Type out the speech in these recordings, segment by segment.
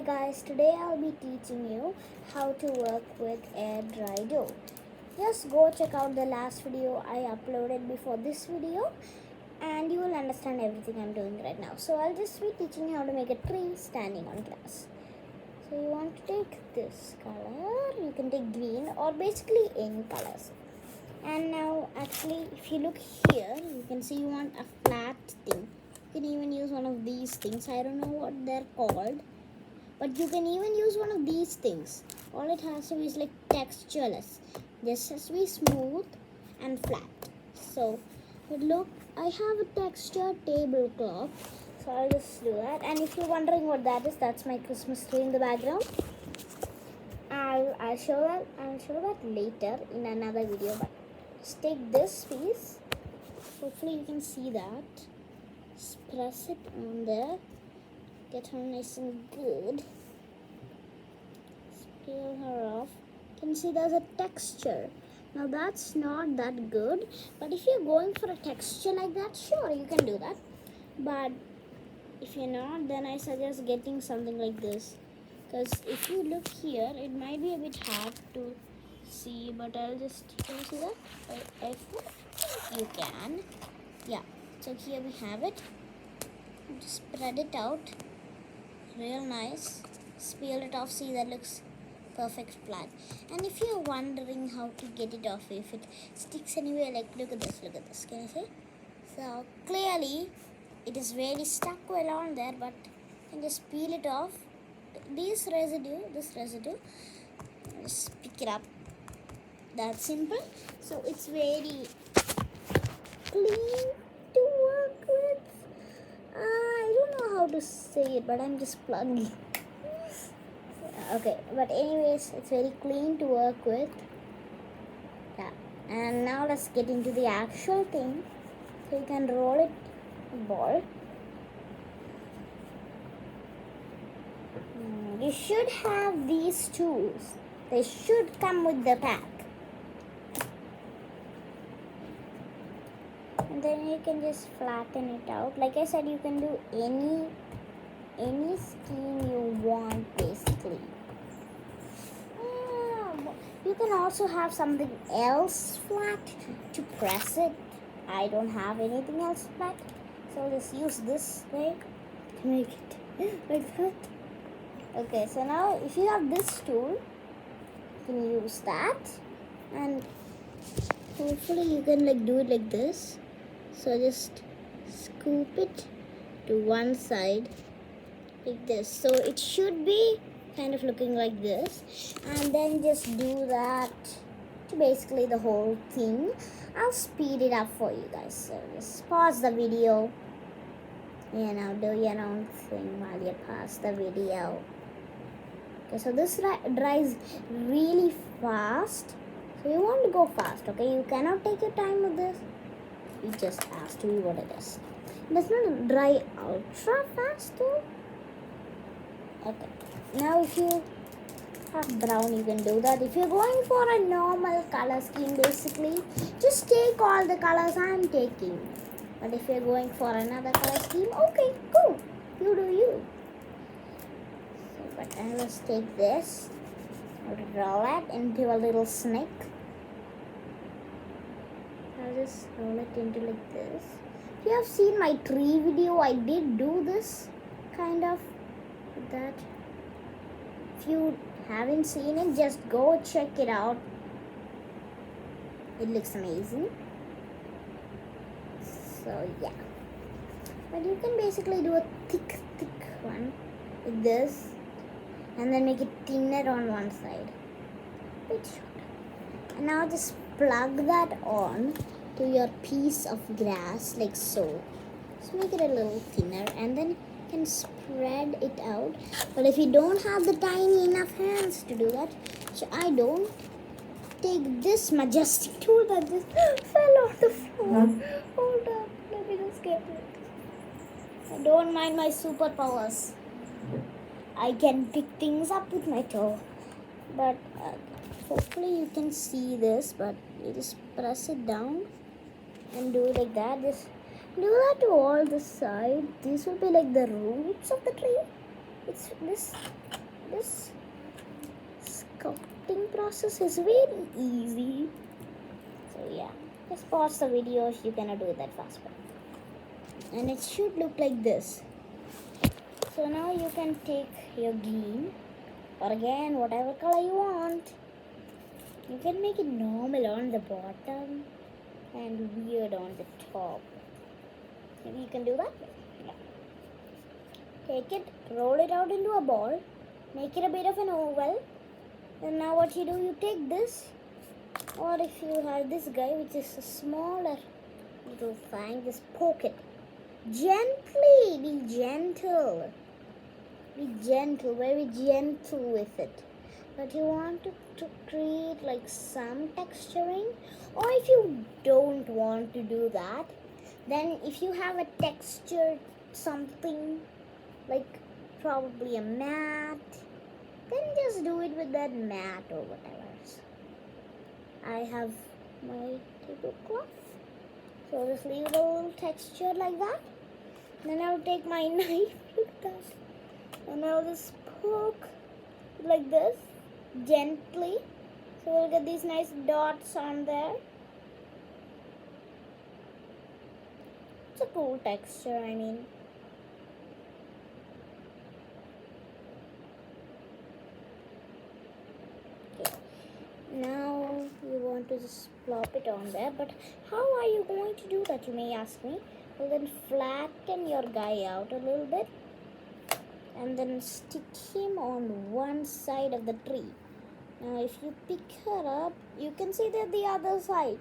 guys, today I'll be teaching you how to work with a dry dough. Just go check out the last video I uploaded before this video and you will understand everything I'm doing right now. So I'll just be teaching you how to make a tree standing on grass. So you want to take this color, you can take green or basically any colors. And now actually if you look here, you can see you want a flat thing. You can even use one of these things. I don't know what they're called, but you can even use one of these things. All it has to be is like textureless. This has to be smooth and flat. So but look, I have a textured tablecloth, so I'll just do that. And if you're wondering what that is, that's my Christmas tree in the background. I'll show that later in another video. But just take this piece. Hopefully you can see that. Just press it on there. Get her nice and good. Peel her off. You can see there's a texture. Now that's not that good, but if you're going for a texture like that, sure, you can do that. But if you're not, then I suggest getting something like this. Because if you look here, it might be a bit hard to see, but I'll just, can you see that? I think you can. Yeah, so here we have it. Just spread it out. Real nice. Just peel it off. See, that looks perfect flat. And if you're wondering how to get it off, if it sticks anywhere, like look at this, can you see? So clearly it is really stuck well on there, but you can just peel it off. This residue, just pick it up. That's simple. So it's very clean to work with. I don't know how to say it, but I'm just plugging. Okay, but anyways, it's very clean to work with. Yeah, and now let's get into the actual thing. So you can roll it ball. You should have these tools. They should come with the pack. And then you can just flatten it out. Like I said, you can do any scheme you want basically. You can also have something else flat to press it. I don't have anything else flat, so just use this way to make it like that. Okay, so now if you have this tool, you can use that, and hopefully you can like do it like this. So just scoop it to one side like this. So it should be kind of looking like this, and then just do that to basically the whole thing. I'll speed it up for you guys, so just pause the video, you know, do your own thing while you pause the video. Okay, so this dries really fast, so you want to go fast. Okay, you cannot take your time with this. It just has to be what it is. It does not dry ultra fast though. Okay, now if you have brown, you can do that. If you're going for a normal color scheme, basically just take all the colors I'm taking. But if you're going for another color scheme, okay, cool, you do you. So, but I will take this, roll it into a little snake. I'll just roll it into like this. If you have seen my tree video, I did do this kind of like that. If you haven't seen it, just go check it out. It looks amazing. So yeah, but you can basically do a thick one like this, and then make it thinner on one side, bit short. And now just plug that on to your piece of grass like so. Just make it a little thinner, and then you can spread it out. But if you don't have the tiny enough hands to do that, so I don't, take this majestic tool that just fell off the floor. Hold up, let me just get it. Don't mind my superpowers. I can pick things up with my toe. But hopefully you can see this, but you just press it down and do it like that. Just do that to all the sides. These will be like the roots of the tree. It's this sculpting process is very easy. So yeah, just pause the video if you cannot do that fast. And it should look like this. So now you can take your green, or again whatever color you want. You can make it normal on the bottom and weird on the top. Maybe you can do that. Yeah. Take it, roll it out into a ball, make it a bit of an oval. And now what you do, you take this, or if you have this guy which is a smaller little thing, just poke it. Gently, be gentle. Be gentle, very gentle with it. But you want to create like some texturing, or if you don't want to do that, then if you have a textured something like probably a mat, then just do it with that mat or whatever. I have my tablecloth, so just leave a little texture like that. Then I'll take my knife, look at that, and I'll just poke like this gently, so we'll get these nice dots on there. It's a cool texture, I mean. Okay. Now you want to just plop it on there, but how are you going to do that, you may ask me? Well, then flatten your guy out a little bit and then stick him on one side of the tree. Now if you pick her up, you can see that the other side,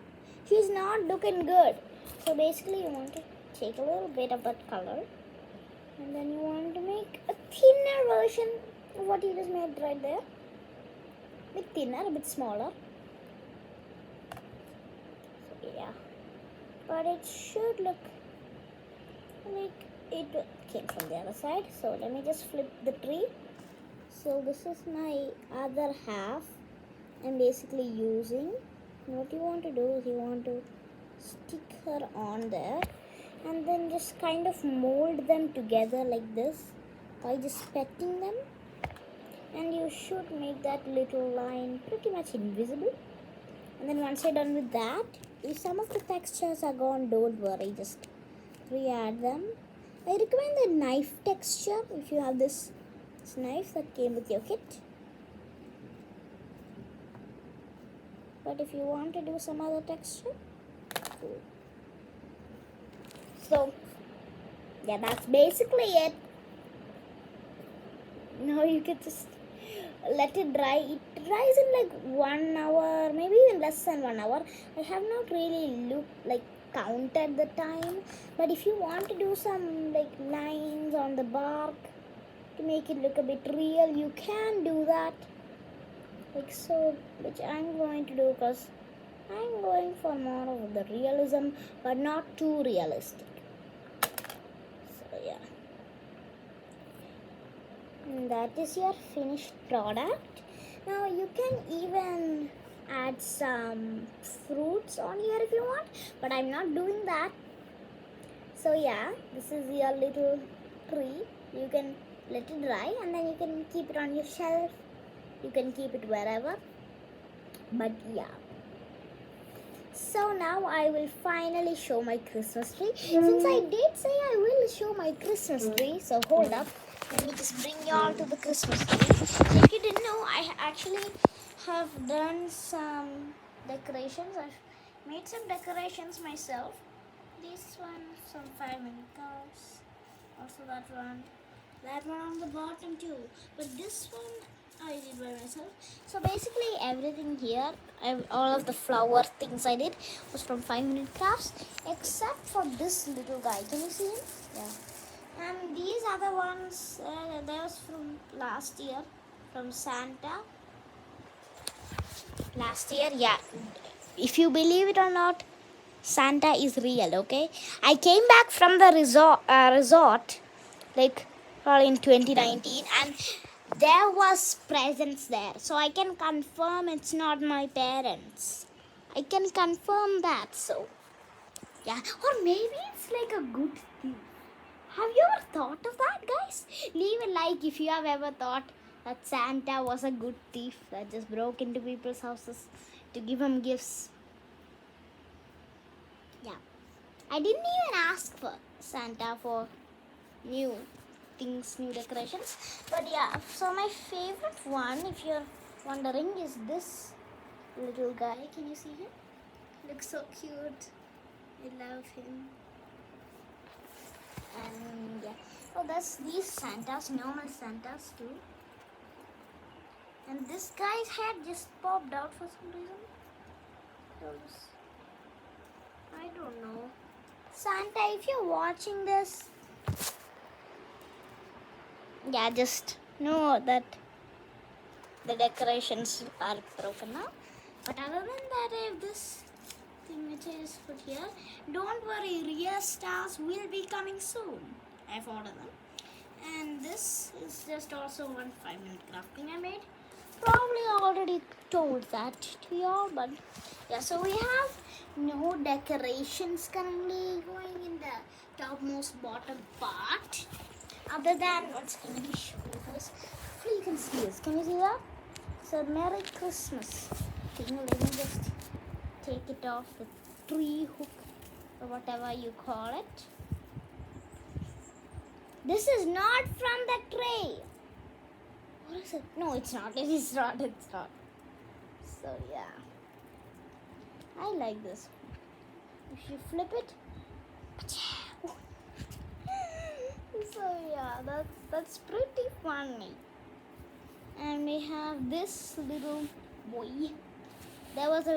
she's not looking good. So basically you want to take a little bit of that color, and then you want to make a thinner version of what you just made right there. A bit thinner, a bit smaller. So yeah, but it should look like it came from the other side. So let me just flip the tree. So this is my other half I'm basically using. What you want to do is you want to stick her on there and then just kind of mold them together like this by just petting them, and you should make that little line pretty much invisible. And then once you're done with that, if some of the textures are gone, don't worry, just re-add them. I recommend the knife texture if you have this knife that came with your kit. But if you want to do some other texture, cool. So yeah, that's basically it. Now you can just let it dry. It dries in like 1 hour, maybe even less than 1 hour. I have not really counted the time, but if you want to do some like lines on the bark to make it look a bit real, you can do that, like so, which I'm going to do because I'm going for more of the realism but not too realistic. So yeah, and that is your finished product. Now you can even add some fruits on here if you want, but I'm not doing that. So yeah, this is your little tree. You can let it dry and then you can keep it on your shelf. You can keep it wherever. But yeah. So now I will finally show my Christmas tree. Since I did say I will show my Christmas tree, so hold up. Let me just bring you all to the Christmas tree. So if you didn't know, I actually have done some decorations. I've made some decorations myself. This one, some 5-minute cars. Also that one on the bottom too. But this one I did by myself. So basically everything here, all of the flower things I did was from 5-minute crafts, except for this little guy. Can you see him? Yeah. And these other ones, that was from last year, from Santa. Last year, yeah. If you believe it or not, Santa is real, okay? I came back from the resort like in 2019, and there was presents there. So I can confirm it's not my parents. I can confirm that. So yeah, or maybe it's like a good thing. Have you ever thought of that, guys? Leave a like if you have ever thought that Santa was a good thief that just broke into people's houses to give them gifts. Yeah. I didn't even ask for Santa for new things, new decorations. But yeah, so my favorite one, if you're wondering, is this little guy. Can you see him? Looks so cute. I love him. And yeah, oh, there's these Santas, normal Santas too. And this guy's head just popped out for some reason. I don't know. Santa, if you're watching this, yeah, just know that the decorations are broken now. But other than that, if this thing which is put here, don't worry, real stars will be coming soon. I've ordered them. And this is just also one 5-minute crafting I made. Probably already told that to y'all, but yeah, so we have no decorations currently going in the topmost bottom part. Other than what's going to be shown first. Hopefully you can see this. Can you see that? So Merry Christmas thing. Let me just take it off the tree hook or whatever you call it. This is not from the tray. What is it? No, it's not. It's not. It's not. So yeah, I like this. If you flip it, so yeah, that's pretty funny. And we have this little boy. There was a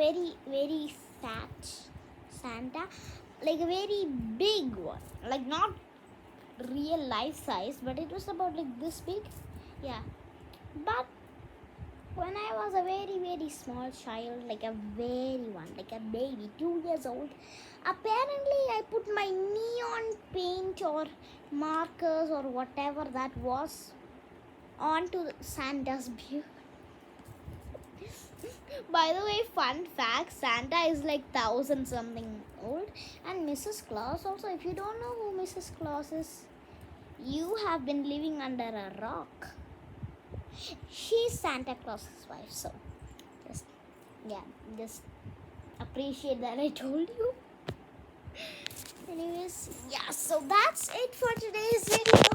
very fat Santa, like a very big one, like not real life size, but it was about like this big. Yeah, but when I was a very small child, like a baby, 2 years old, apparently I put my neon paint or markers or whatever that was onto Santa's beard. By the way, fun fact, Santa is like 1,000 something old, and Mrs. Claus also. If you don't know who Mrs. Claus is, you have been living under a rock. She's Santa Claus's wife, so just appreciate that I told you. Anyways, yeah, so that's it for today's video.